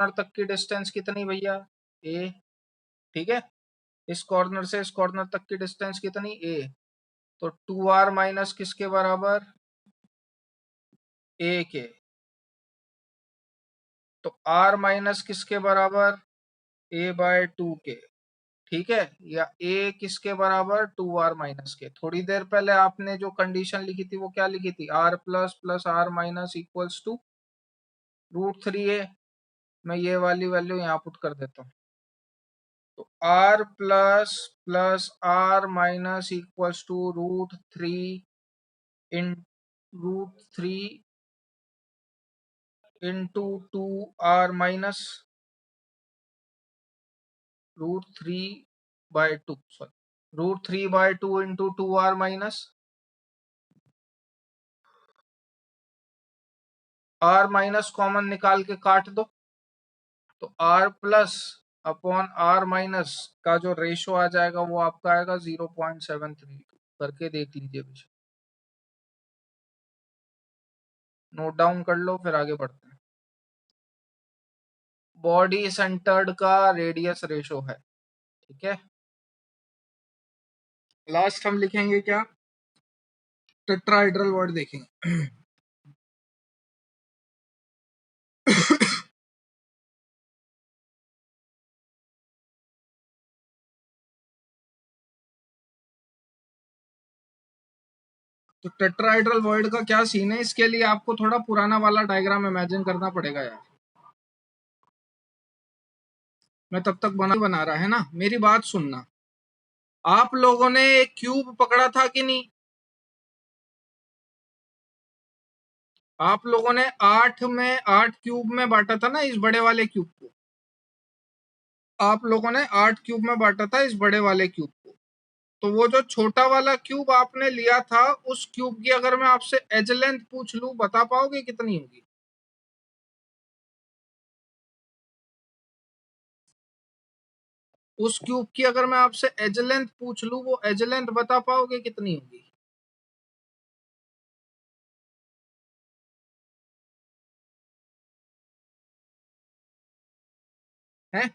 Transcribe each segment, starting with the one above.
Corner तक की distance कितनी भैया, ए, ठीक है। इस कॉर्नर से इस कॉर्नर तक की डिस्टेंस कितनी, ए। तो 2r माइनस किसके बराबर, ए के। तो r माइनस किसके बराबर, a बाय 2 के, ठीक है। या a किसके बराबर, 2r माइनस के। थोड़ी देर पहले आपने जो कंडीशन लिखी थी वो क्या लिखी थी, r plus plus r minus equals to √3a। मैं ये वाली वैल्यू यहाँ पुट कर देता हूँ। तो r plus plus r minus equals to √3 in √3 into 2r minus √3/2, sorry √3/2 into 2r minus, r minus common निकाल के काट दो। तो r plus upon r minus का जो रेशो आ जाएगा वो आपका आएगा 0.732। करके देख लीजिए भैया, नोट डाउन कर लो, फिर आगे बढ़ते हैं। बॉडी सेंटर्ड का रेडियस रेशो है, ठीक है। लास्ट हम लिखेंगे क्या, टेट्राहेड्रल वर्ड देखेंगे। तो टेट्राहेड्रल वर्ड का क्या सीन है, इसके लिए आपको थोड़ा पुराना वाला डायग्राम इमेजिन करना पड़ेगा यार। मैं तब तक बना रहा है ना, मेरी बात सुनना। आप लोगों ने एक क्यूब पकड़ा था कि नहीं, आप लोगों ने 8 क्यूब में बांटा था ना इस बड़े वाले क्यूब को। आप लोगों ने 8 क्यूब में बांटा था इस बड़े वाले क्यूब को। तो वो जो छोटा वाला क्यूब आपने लिया था, उस क्यूब की अगर मैं आपसे एज लेंथ पूछ लूं, बता पाओगे कितनी होगी? उस क्यूब की अगर मैं आपसे एज लेंथ पूछ लूं, वो एज लेंथ बता पाओगे कितनी होगी? है,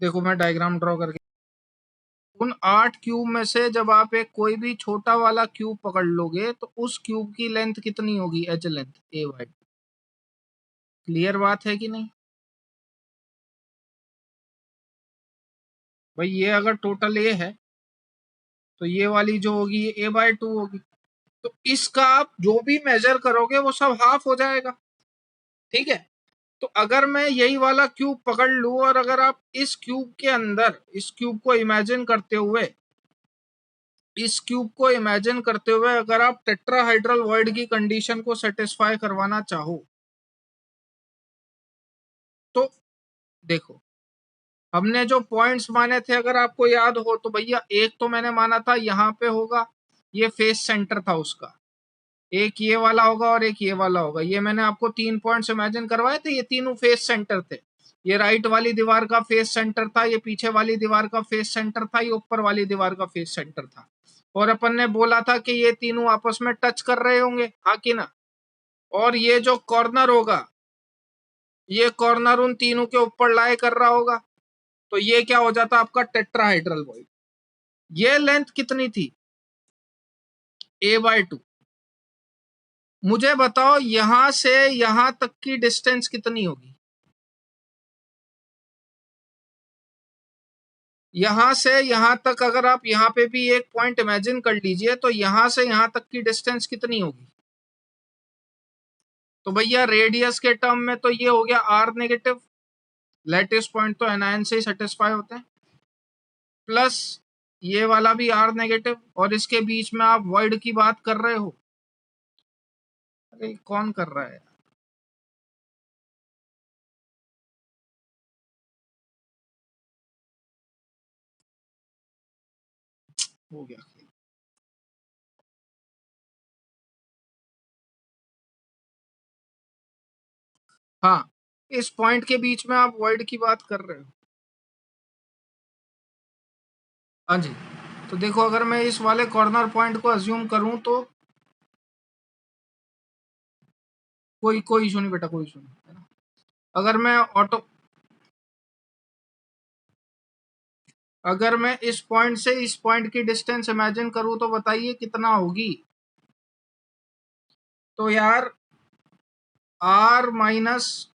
देखो मैं डायग्राम ड्रॉ करके, उन 8 क्यूब में से जब आप एक कोई भी छोटा वाला क्यूब पकड़ लोगे तो उस क्यूब की लेंथ कितनी होगी, एज लेंथ, ए वाई। क्लियर बात है कि नहीं भाई? ये अगर टोटल ए है तो ये वाली जो होगी ये a/2 होगी। तो इसका आप जो भी मेजर करोगे वो सब हाफ हो जाएगा, ठीक है। तो अगर मैं यही वाला क्यूब पकड़ लूं और अगर आप इस क्यूब के अंदर इस क्यूब को इमेजिन करते हुए, इस क्यूब को इमेजिन करते हुए अगर आप टेट्राहाइड्रल वर्ड की कंडीशन को सेटिस्फाई करवाना चाहो, तो देखो हमने जो पॉइंट्स माने थे अगर आपको याद हो तो भैया, एक तो मैंने माना था यहाँ पे होगा, ये फेस सेंटर था उसका, एक ये वाला होगा और एक ये वाला होगा। ये मैंने आपको 3 पॉइंट्स इमेजिन करवाए थे, ये तीनों फेस सेंटर थे। ये राइट वाली दीवार का फेस सेंटर था, ये पीछे वाली दीवार का फेस सेंटर था, ये ऊपर वाली दीवार का फेस सेंटर था। और अपन ने बोला था कि ये तीनों आपस में टच कर रहे होंगे, हाँ कि ना। और ये जो कॉर्नर होगा, ये कॉर्नर उन तीनों के ऊपर लाई कर रहा होगा। तो ये क्या हो जाता आपका टेट्राहाइड्रल वॉइड। ये लेंथ कितनी थी, a/2। मुझे बताओ यहां से यहां तक की डिस्टेंस कितनी होगी? यहां से यहां तक अगर आप यहाँ पे भी एक पॉइंट इमेजिन कर लीजिए, तो यहां से यहां तक की डिस्टेंस कितनी होगी? तो भैया रेडियस के टर्म में तो ये हो गया r नेगेटिव, लैटिस पॉइंट तो एनायन से ही सेटिस्फाई होते हैं, प्लस ये वाला भी r नेगेटिव, और इसके बीच में आप वॉइड की बात कर रहे हो। अरे कौन कर रहा है, हो गया। हाँ, इस पॉइंट के बीच में आप वॉइड की बात कर रहे हो। हाँ जी। तो देखो अगर मैं इस वाले कॉर्नर पॉइंट को अज्यूम करूं तो कोई इशू नहीं बेटा, कोई इशू नहीं है ना। अगर मैं इस पॉइंट से इस पॉइंट की डिस्टेंस इमेजिन करूं तो बताइए कितना होगी। तो यार r माइनस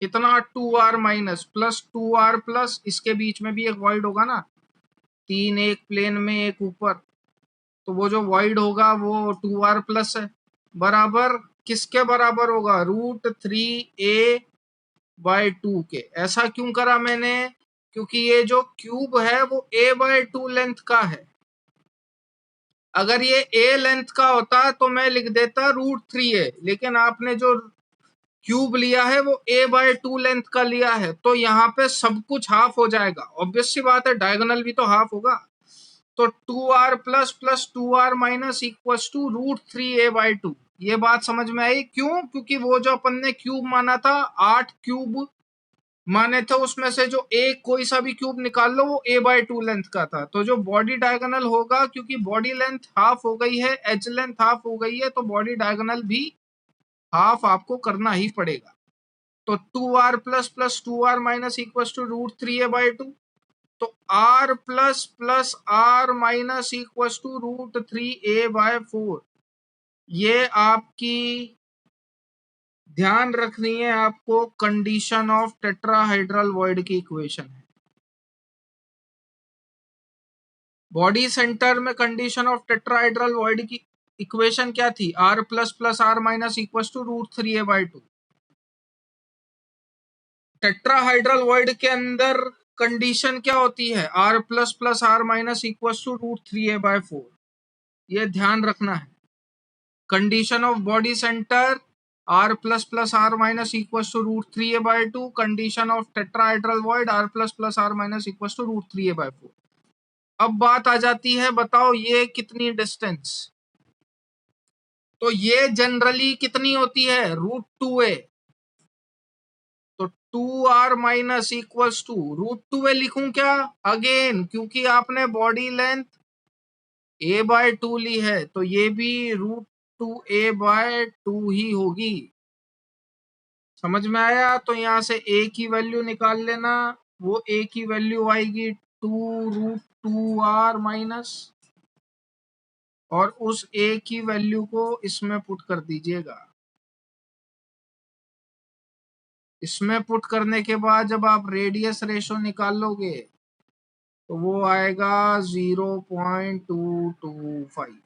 इतना 2r minus plus 2r plus इसके बीच में भी एक वॉइड होगा ना, 3 एक प्लेन में एक ऊपर, तो वो जो वॉइड होगा वो 2r प्लस है, बराबर किसके बराबर होगा, √3a/2 के। ऐसा क्यों करा मैंने, क्योंकि ये जो क्यूब है वो a/2 लेंथ का है। अगर ये a लेंथ का होता तो मैं लिख देता √3a, लेकिन आपने जो क्यूब लिया है वो a/2 लेंथ का लिया है, तो यहाँ पे सब कुछ हाफ हो जाएगा। ऑब्वियस सी बात है, डायगोनल भी तो हाफ होगा। तो 2r plus plus 2r minus equal to √3a/2। ये बात समझ में आई क्यों, क्योंकि वो जो अपन ने क्यूब माना था, 8 क्यूब माने थे, उसमें से जो एक कोई सा भी क्यूब निकाल लो वो a/2 लेंथ का था। तो जो बॉडी डायगोनल होगा, क्योंकि बॉडी लेंथ हाफ हो गई है, एज लेंथ हाफ हो गई है, तो बॉडी डायगोनल भी हाफ आपको करना ही पड़ेगा। तो 2r plus plus 2r minus equal to √3a/2। तो r plus plus r minus equal to √3a/4। ये आपकी ध्यान रखनी है आपको, कंडीशन ऑफ टेट्राहाइड्रल वॉइड की इक्वेशन है। बॉडी सेंटर में कंडीशन ऑफ टेट्राहाइड्रल वॉइड की इक्वेशन क्या थी, r plus plus r minus equal to √3a/2। Tetrahedral void के अंदर कंडीशन क्या होती है, r plus plus r minus equal to √3a/4। ये ध्यान रखना है। Condition of body centre r plus plus r minus equal to √3a/2। Condition of tetrahedral void r plus plus r minus equal to √3a/4। अब बात आ जाती है, बताओ ये कितनी डिस्टेंस, तो ये जनरली कितनी होती है, √2a। तो 2r minus equals to √2a लिखूं क्या, अगेन क्योंकि आपने बॉडी लेंथ a/2 ली है, तो ये भी √2a/2 ही होगी। समझ में आया। तो यहां से a की वैल्यू निकाल लेना, वो a की वैल्यू आएगी 2√2r माइनस, और उस a की वैल्यू को इसमें पुट कर दीजिएगा। इसमें पुट करने के बाद जब आप रेडियस रेशो निकालोगे तो वो आएगा 0.225।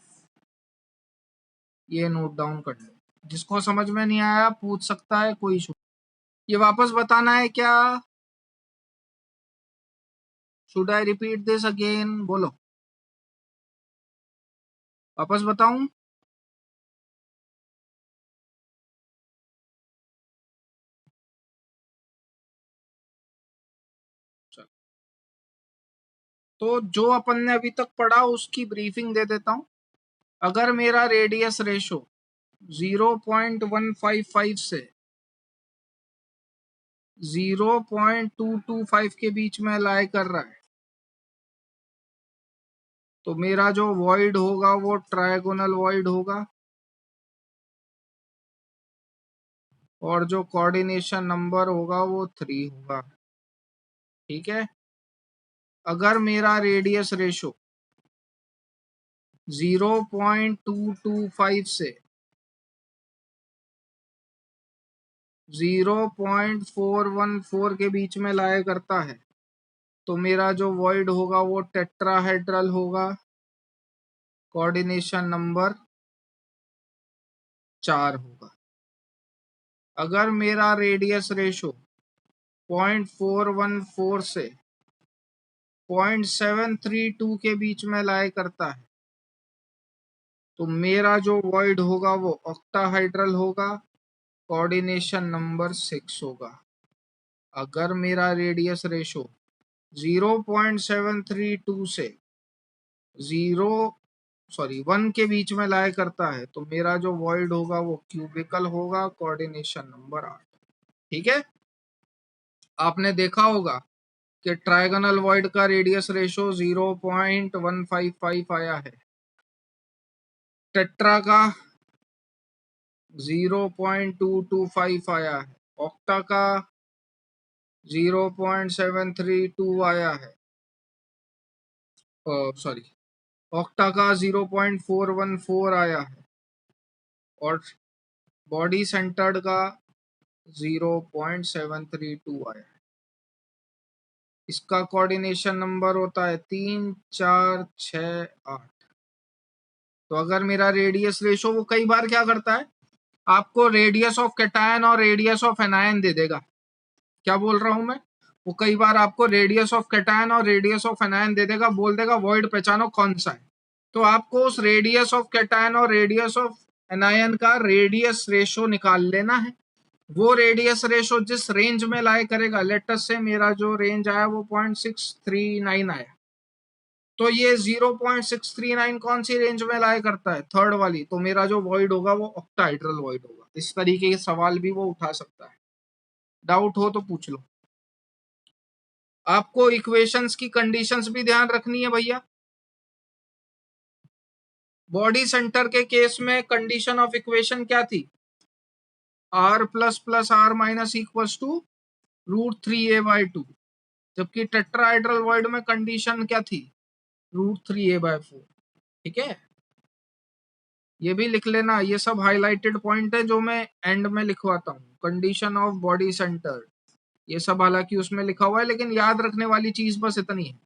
ये नोट डाउन कर लो, जिसको समझ में नहीं आया पूछ सकता है, कोई इशू। ये वापस बताना है क्या, should I repeat this again, बोलो वापस बताऊं। चल, तो जो अपन ने अभी तक पढ़ा उसकी ब्रीफिंग दे देता हूं। अगर मेरा रेडियस रेशो 0.155 से 0.225 के बीच में लाई कर रहा है, तो मेरा जो वॉइड होगा वो ट्रायगोनल वॉइड होगा, और जो कोऑर्डिनेशन नंबर होगा वो 3 होगा। ठीक है। अगर मेरा रेडियस रेशो 0.225 से 0.414 के बीच में लाया करता है, तो मेरा जो वॉइड होगा वो टेट्राहेड्रल होगा, कोऑर्डिनेशन नंबर 4 होगा। अगर मेरा रेडियस रेशो 0.414 से 0.732 के बीच में लाया करता है, तो मेरा जो वॉइड होगा वो ऑक्टाहाइड्रल होगा, कोऑर्डिनेशन नंबर 6 होगा। अगर मेरा रेडियस रेशो 0.732 से 1 के बीच में लाया करता है, तो मेरा जो वॉइड होगा वो क्यूबिकल होगा, कोऑर्डिनेशन नंबर 8। ठीक है। आपने देखा होगा कि ट्रायगोनल वॉइड का रेडियस रेशो 0.155 आया है, टेट्रा का 0.225 आया है, ऑक्टा का 0.732 आया है, सॉरी ऑक्टा का 0.414 आया है, और बॉडी सेंटर्ड का 0.732 आया है। इसका कोऑर्डिनेशन नंबर होता है 3, 4, 6, 8। तो अगर मेरा रेडियस रेशो, वो कई बार क्या करता है, आपको रेडियस ऑफ कैटायन और रेडियस ऑफ एनायन दे देगा। क्या बोल रहा हूं मैं, वो कई बार आपको रेडियस ऑफ कैटायन और रेडियस ऑफ एनायन दे देगा, बोल देगा वॉइड पहचानो कौन सा है। तो आपको उस रेडियस ऑफ कैटायन और रेडियस ऑफ एनायन का रेडियस रेशो निकाल लेना है। वो रेडियस रेशो जिस रेंज में लाए करेगा, लेटस से मेरा जो रेंज आया वो 0.639 आया, तो ये 0.639 कौन सी रेंज में लाए करता है, थर्ड वाली। तो मेरा जो वॉइड होगा वो ऑक्टाहेड्रल वॉइड होगा। इस तरीके के सवाल भी वो उठा सकता है। डाउट हो तो पूछ लो। आपको इक्वेशंस की कंडीशंस भी ध्यान रखनी है भैया। बॉडी सेंटर के केस में कंडीशन ऑफ इक्वेशन क्या थी, r plus plus r minus equals to √3a/2, जबकि टेट्राहेड्रल वॉइड में कंडीशन क्या थी, √3a/4। ठीक है, ये भी लिख लेना, ये सब हाईलाइटेड पॉइंट है जो मैं एंड में लिखवाता हूँ। कंडीशन ऑफ बॉडी सेंटर, ये सब हालांकि उसमें लिखा हुआ है, लेकिन याद रखने वाली चीज बस इतनी है।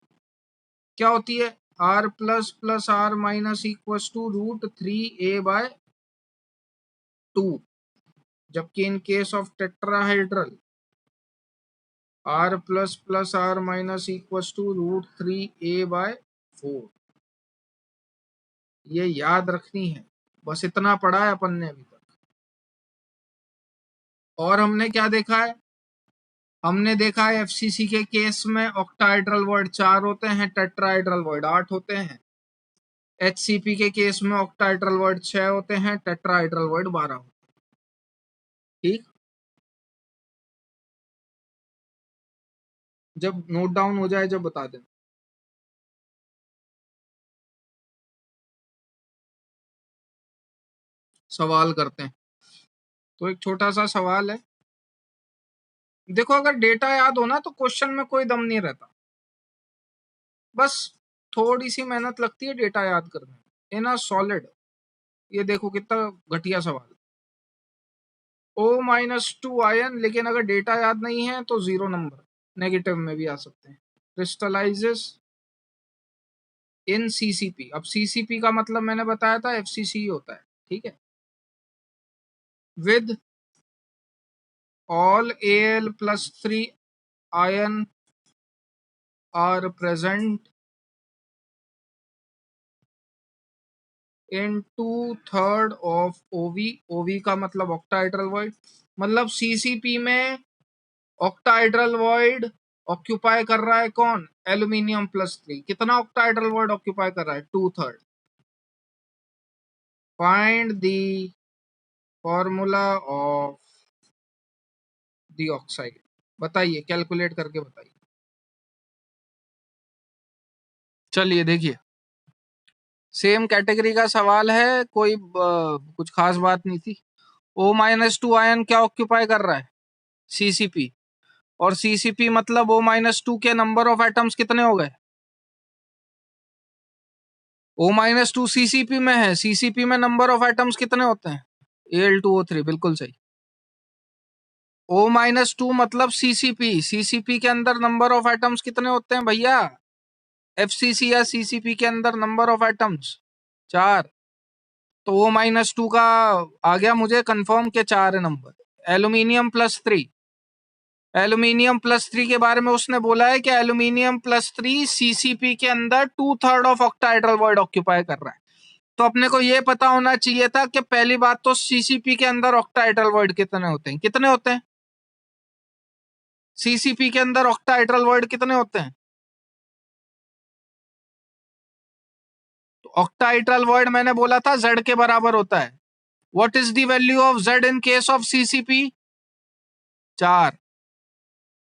क्या होती है, r plus plus r minus equals to √3a/2, जबकि in case of tetrahedral r plus plus r minus equals to √3a/4। ये याद रखनी है, बस इतना पढ़ा है अपन ने अभी तक। और हमने क्या देखा है, हमने देखा है एफसीसी के केस में ऑक्टाहेड्रल वॉइड 4 होते हैं, टेट्राहेड्रल वॉइड 8 होते हैं। एचसीपी के केस में ऑक्टाहेड्रल वॉइड 6 होते हैं, टेट्राहेड्रल वॉइड 12 होते हैं। ठीक, जब नोट डाउन हो जाए जब बता दें। सवाल करते हैं, तो एक छोटा सा सवाल है। देखो, अगर डेटा याद हो ना तो क्वेश्चन में कोई दम नहीं रहता, बस थोड़ी सी मेहनत लगती है डेटा याद करने में। इन अ सॉलिड, ये देखो कितना घटिया सवाल, O-2 आयन, लेकिन अगर डेटा याद नहीं है तो 0 नंबर, नेगेटिव में भी आ सकते हैं। क्रिस्टलाइजेस इन सीसीपी। अब सीसीपी का मतलब मैंने बताया था एफसीसी होता है। ठीक है, with all Al+3 ion are present in 2/3 of OV. OV का मतलब ऑक्टाहेड्रल वॉइड, मतलब सीसीपी में ऑक्टाहेड्रल वॉइड ऑक्यूपाई कर रहा है कौन, एल्यूमिनियम+3। कितना ऑक्टाहेड्रल वॉइड ऑक्यूपाई कर रहा है, 2/3। Find the formula of the oxide, बताइए, कैलकुलेट करके बताइए। चलिए देखिए, सेम कैटेगरी का सवाल है, कोई कुछ खास बात नहीं थी। O-2 आयन क्या ऑक्यूपाई कर रहा है, सीसीपी। और सीसीपी मतलब O-2 के नंबर ऑफ एटम्स कितने हो गए, O-2 सीसीपी में है, सीसीपी में नंबर ऑफ एटम्स कितने होते हैं, Al2O3, बिल्कुल सही। O-2 मतलब सीसीपी, सीसीपी के अंदर नंबर ऑफ एटम्स कितने होते हैं भैया, एफसीसी या सीसीपी के अंदर नंबर ऑफ एटम्स 4। तो O-2 का आ गया मुझे कंफर्म के 4 है नंबर। एल्यूमिनियम+3, एल्यूमिनियम+3 के बारे में उसने बोला है कि एल्यूमिनियम+3 सीसीपी के अंदर 2/3 ऑफ ऑक्टाहेड्रल वॉइड ऑक्यूपाई कर रहा है। तो अपने को ये पता होना चाहिए था कि पहली बात तो सीसीपी के अंदर ऑक्टाहेड्रल वॉइड कितने होते हैं, कितने होते हैं, सीसीपी के अंदर ऑक्टाहेड्रल वॉइड कितने होते हैं। तो ऑक्टाहेड्रल वॉइड मैंने बोला था Z के बराबर होता है। What is the value of Z in case of CCP, 4।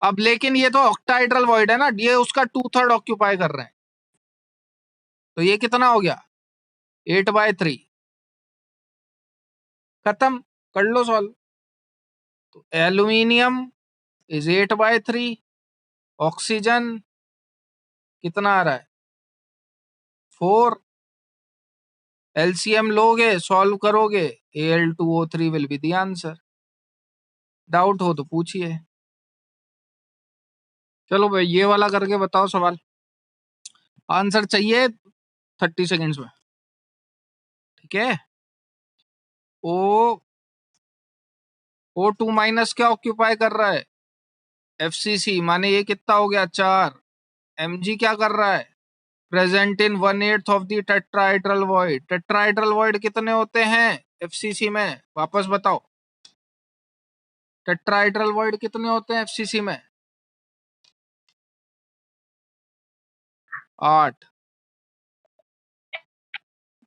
अब लेकिन ये तो ऑक्टाहेड्रल वॉइड है ना, ये उसका 2/3 ऑक्यूपाई कर रहे हैं, तो ये कितना हो गया, 8/3। खत्म। कर लो सॉल्व। तो एल्यूमिनियम इज 8/3, ऑक्सीजन कितना आ रहा है 4, एलसीएम लोगे सॉल्व करोगे Al2O3 will be the answer. Doubt हो तो पूछिए। चलो भाई ये वाला करके बताओ सवाल, आंसर चाहिए 30 सेकेंड्स में, ठीक है। O2 माइनस क्या ऑक्यूपाई कर रहा है FCC, माने ये कितना हो गया 4। Mg क्या कर रहा है present in 1/8 of the tetrahedral void. Tetrahedral void कितने होते हैं FCC में, वापस बताओ। टेट्राहेड्रल वॉइड कितने होते हैं FCC में 8।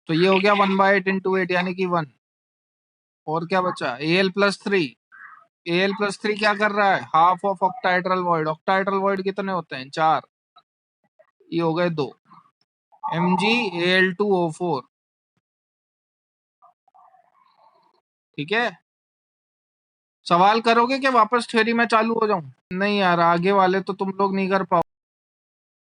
तो ये हो गया 1/8 इंटू 8 यानी कि 1। और क्या बचा Al+3। Al+3 क्या कर रहा है half of octahedral void. Octahedral void कितने होते हैं 4, ये हो गए 2। MgAl2O4, ठीक है। सवाल करोगे कि वापस थ्योरी में चालू हो जाऊं? नहीं यार आगे वाले तो तुम लोग नहीं कर पाओ।